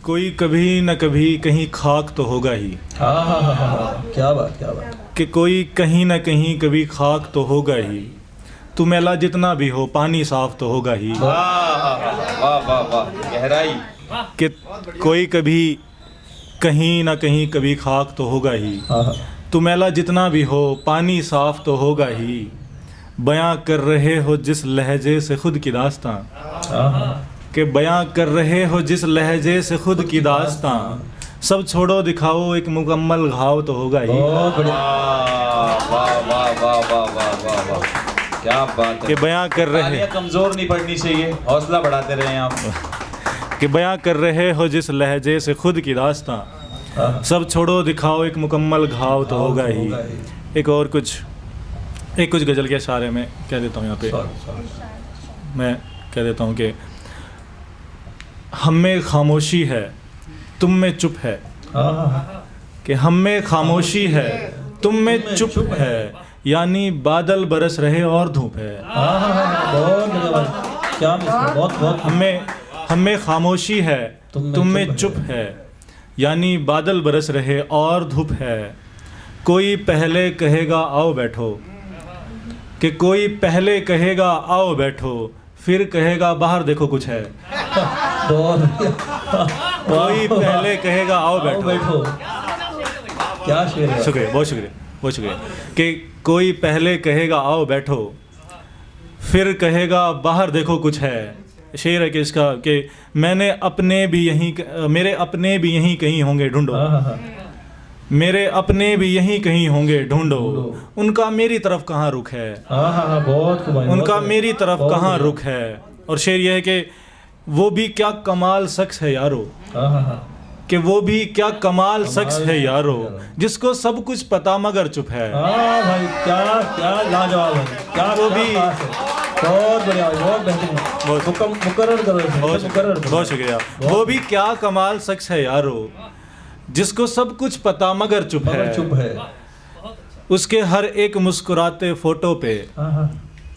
कोई कभी न कभी कहीं खाक तो होगा ही। हाँ, क्या बात क्या बात। कि कोई कहीं न कहीं कभी खाक तो होगा ही। तू मैला जितना भी हो पानी साफ तो होगा ही। वाह वाह वाह वाह, गहराई। कि कोई कभी कहीं न कहीं कभी खाक तो होगा ही। तू मैला जितना भी हो पानी साफ तो होगा ही। बयां कर रहे हो जिस लहजे से खुद की दास्तां। कि बयां कर रहे हो जिस लहजे से खुद की दास्तां। सब छोड़ो दिखाओ एक मुकम्मल घाव तो होगा ही। बहुत बढ़िया। वाह वाह वाह वाह वाह वाह वाह, क्या बात है। कि बयां कर रहे कमजोर नहीं पड़नी चाहिए, हौसला बढ़ाते रहे आप। कि बयां कर रहे हो जिस लहजे से खुद की दास्तां। सब छोड़ो दिखाओ एक मुकम्मल घाव तो होगा ही। एक कुछ गज़ल के इशारे में कह देता हूँ यहाँ पे। मैं कह देता हूँ कि हम में खामोशी है तुम में चुप है। कि हम में खामोशी है तुम में चुप है। यानी बादल बरस रहे और धूप है। क्या बहुत बहुत। हम में खामोशी है तुम में चुप है। यानी बादल बरस रहे और धूप है। कोई पहले कहेगा आओ बैठो। कि कोई पहले कहेगा आओ बैठो फिर कहेगा बाहर देखो कुछ है। कोई पहले कहेगा आओ बैठो। क्या शेर है। शुक्रिया, बहुत शुक्रिया, बहुत शुक्रिया। कि कोई पहले कहेगा आओ बैठो फिर कहेगा बाहर देखो कुछ है। शेर है कि इसका कि मेरे अपने भी यहीं कहीं होंगे ढूंढो। मेरे अपने भी यहीं कहीं होंगे ढूंढो। उनका मेरी तरफ कहाँ रुख है। बहुत उनका मेरी तरफ कहाँ रुख है। और शेर यह है कि वो भी क्या कमाल शख्स है यारो। कि वो भी क्या कमाल शख्स है यारो जिसको सब कुछ पता मगर चुप है। भाई क्या क्या लाजवाब है। क्या वो भी बहुत बढ़िया, बहुत बेहतरीन। मुकर्रर करो। बहुत शुक्रिया। वो भी क्या कमाल शख्स है यारो जिसको सब कुछ पता मगर चुप है। उसके हर एक मुस्कुराते फोटो पे।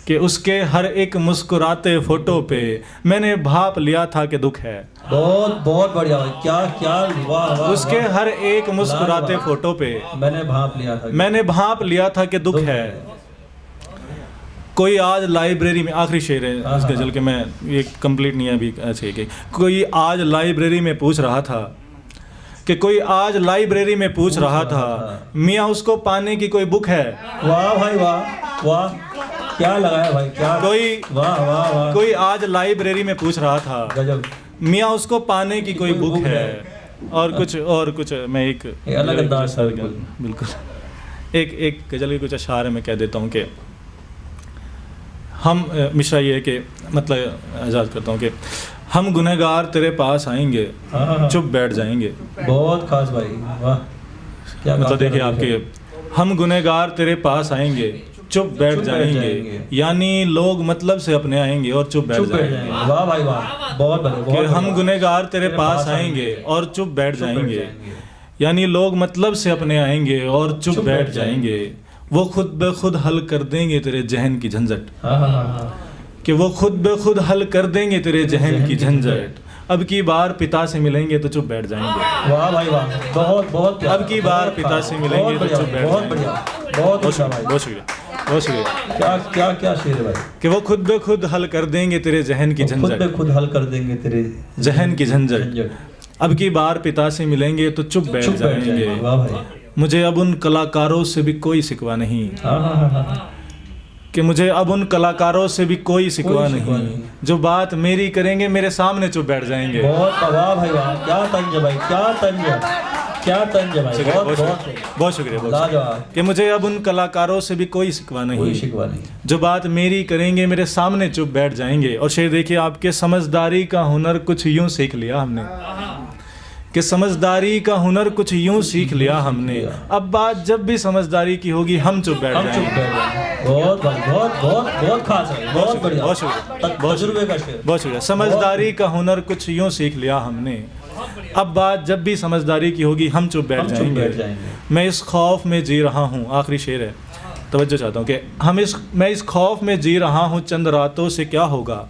कि उसके हर एक मुस्कुराते फोटो पे मैंने भाप लिया था कि दुख है। बहुत बहुत बढ़िया भाई, क्या क्या। वाह वाह। उसके हर एक मुस्कुराते फोटो पे मैंने भाप लिया था कि दुख है। कोई आज लाइब्रेरी में, आखिरी शेर है इस गज़ल के, मैं ये कंप्लीट नहीं है अभी। अच्छे कि कोई आज लाइब्रेरी में पूछ रहा था। कि कोई आज लाइब्रेरी में पूछ रहा था मियाँ उसको पाने की कोई बुक है। वाह भाई वाह वाह, क्या लगाया भाई, क्या। वाह वाह वाह। कोई आज लाइब्रेरी में पूछ रहा था गजब। मियाँ उसको पाने की कोई बुक है। और कुछ मैं एक अलग अंदाज है। बिल्कुल एक गज़ल के कुछ अशार में कह देता हूँ कि हम मिश्रा ये है कि मतलब आज़ाद करता हूँ कि हम गुनहगार तेरे पास आएंगे चुप बैठ जाएंगे। बहुत खास भाई, वाह क्या मतलब देखिए आपके, हम गुनहगार तेरे पास आएंगे चुप बैठ जाएंगे। यानी लोग मतलब से अपने आएंगे और चुप बैठ जाएंगे। वाह भाई वाह, बहुत बढ़िया। कि हम गुनहगार तेरे पास आएंगे और चुप बैठ जाएंगे। यानी लोग मतलब से अपने आएंगे और चुप बैठ जाएंगे। वो खुद ब खुद हल कर देंगे तेरे जहन की झंझट। कि वो खुद ब खुद हल कर देंगे तेरे जहन की झंझट। अब की बार पिता से मिलेंगे तो चुप बैठ जाएंगे। वाह भाई वाह, बहुत बहुत। अब की बार पिता से मिलेंगे तो चुप बैठ बहुत बढ़िया, बहुत शुक्रिया, बहुत शुक्रिया, बहुत शुक्रिया। क्या क्या क्या शेर है भाई। कि वो खुद ब खुद हल कर देंगे तेरे जहन की झंझट। खुद ब खुद हल कर देंगे तेरे जहन की झंझट। अब की बार पिता से मिलेंगे तो चुप बैठ जाएंगे। वाह भाई। मुझे अब उन कलाकारों से भी कोई शिकवा नहीं। कि मुझे अब उन कलाकारों से भी कोई शिकवा नहीं जो बात मेरी करेंगे मेरे सामने चुप बैठ जाएंगे। बहुत वाह भाई वाह, क्या तंज भाई, क्या तंज, क्या तंज भाई। बहुत शुक्रिया। कि मुझे अब उन कलाकारों से भी कोई शिकवा नहीं जो बात मेरी करेंगे मेरे सामने चुप बैठ जाएंगे। और शेर देखिए आपके, समझदारी का हुनर कुछ यूं सीख लिया हमने। कि समझदारी का हुनर कुछ यूं सीख लिया हमने। अब बात जब भी समझदारी की होगी हम चुप बैठ जाएंगे। बहुत बहुत बहुत बहुत खास है, बहुत बढ़िया, बहुत शुक्रिया, तजुर्बे का शेर। बहुत शुक्रिया। समझदारी का हुनर कुछ यूं सीख लिया हमने। अब बात जब भी समझदारी की होगी हम चुप बैठ जाएंगे। मैं इस खौफ में जी रहा हूँ, आखिरी शेर है, तवज्जो चाहता हूँ कि मैं इस खौफ में जी रहा हूँ चंद रातों से क्या होगा।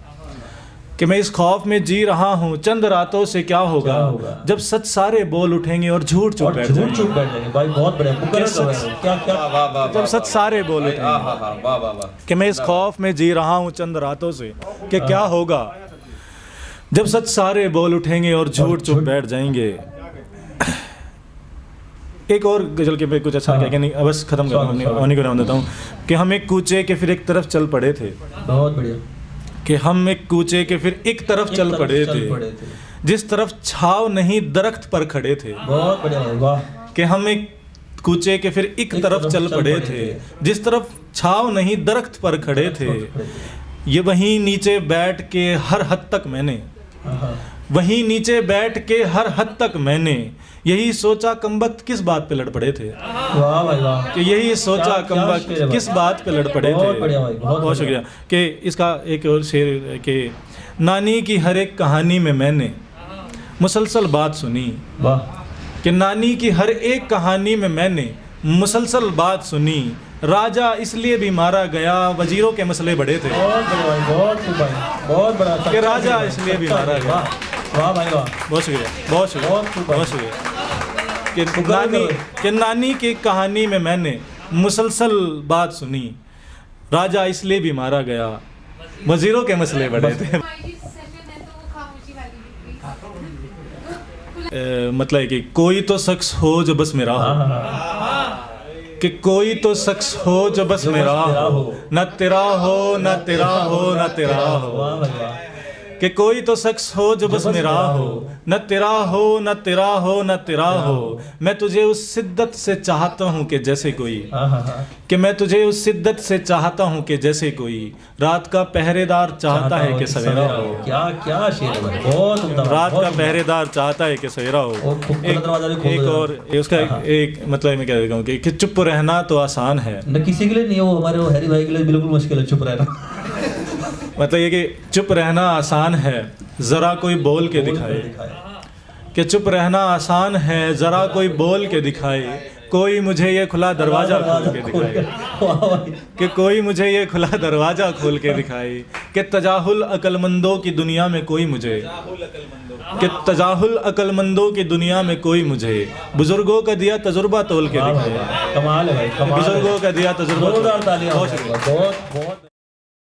कि मैं इस खौफ में जी रहा हूँ चंद रातों से क्या होगा जब सच सारे बोल उठेंगे और झूठ चुप बैठ जाएंगे। भाई बहुत बढ़िया मुकर्रर कर रहे हो। क्या क्या जब सच सारे बोल उठेंगे कि मैं इस खौफ में जी रहा हूँ चंद रातों से कि क्या होगा जब सच सारे बोल उठेंगे और झूठ चुप बैठ जाएंगे। एक और गजल के पे कुछ अच्छा क्या नहीं, बस खत्म कर होने को नाम देता हूँ कि हम एक कूचे के फिर एक तरफ चल पड़े थे। बहुत बढ़िया। कि हम एक कूचे के फिर एक तरफ चल पड़े थे जिस तरफ छाव नहीं दरख्त पर खड़े थे। बहुत बढ़िया वाह। कि हम एक कूचे के फिर एक तरफ चल पड़े थे जिस तरफ छाव नहीं दरख्त पर खड़े थे। ये वहीं नीचे बैठ के हर हद तक मैंने वहीं नीचे बैठ के हर हद तक मैंने यही सोचा कमबख्त किस बात पे लड़ पड़े थे। वाह भाई वाह। कि यही सोचा कमबख्त किस बात पे लड़ पड़े थे। बहुत बढ़िया भाई बहुत शुक्रिया। कि इसका एक और शेर कि नानी की हर एक कहानी में मैंने मुसलसल बात सुनी। वाह। कि नानी की हर एक कहानी में मैंने मुसलसल बात सुनी राजा इसलिए भी मारा गया वजीरों के मसले बड़े थे। बहुत बढ़िया भाई बहुत बड़ा। कि राजा इसलिए भी मारा गया। वाह भाई वाह। बहुत शुक्रिया बहुत शुक्रिया बहुत शुक्रिया। कि नानी की कहानी में मैंने मुसलसल बात सुनी राजा इसलिए भी मारा गया वजीरों के मसले बड़े थे। मतलब है कि कोई तो शख्स हो जो बस मेरा हो। कि कोई तो शख्स हो जो बस मेरा हो न तेरा हो न तेरा हो न तेरा हो। कि कोई तो शख्स हो जो बस मेरा हो न तेरा हो न तेरा हो न तेरा हो। मैं तुझे उस शिद्दत से चाहता हूँ कि जैसे कोई कि मैं तुझे उस शिद्दत से चाहता हूँ कि जैसे कोई रात का पहरेदार चाहता है कि सवेरा हो। क्या क्या शेर है बहुत उम्दा। रात का पहरेदार चाहता है कि सवेरा हो। एक और उसका एक मतलब मैं क्या कहूँ कि चुप रहना तो आसान है न किसी के लिए नहीं, वो हमारे हैरी भाई के लिए बिल्कुल मुश्किल है चुप रहना। मतलब ये कि चुप रहना आसान है ज़रा कोई बोल के दिखाए। कि चुप रहना आसान है ज़रा कोई बोल के दिखाए कोई मुझे ये खुला दरवाज़ा खोल के दिखाए। कि कोई मुझे ये खुला दरवाज़ा खोल के दिखाए। कि तजाहुल अक्लमंदों की दुनिया में कोई मुझे कि तजाहुल अक्लमंदों की दुनिया में कोई मुझे बुजुर्गों का दिया तजुर्बा तोल के दिखाए। कमाल है भाई, बुजुर्गों का दिया तजुर्बा। जोरदार तालियां। बहुत बहुत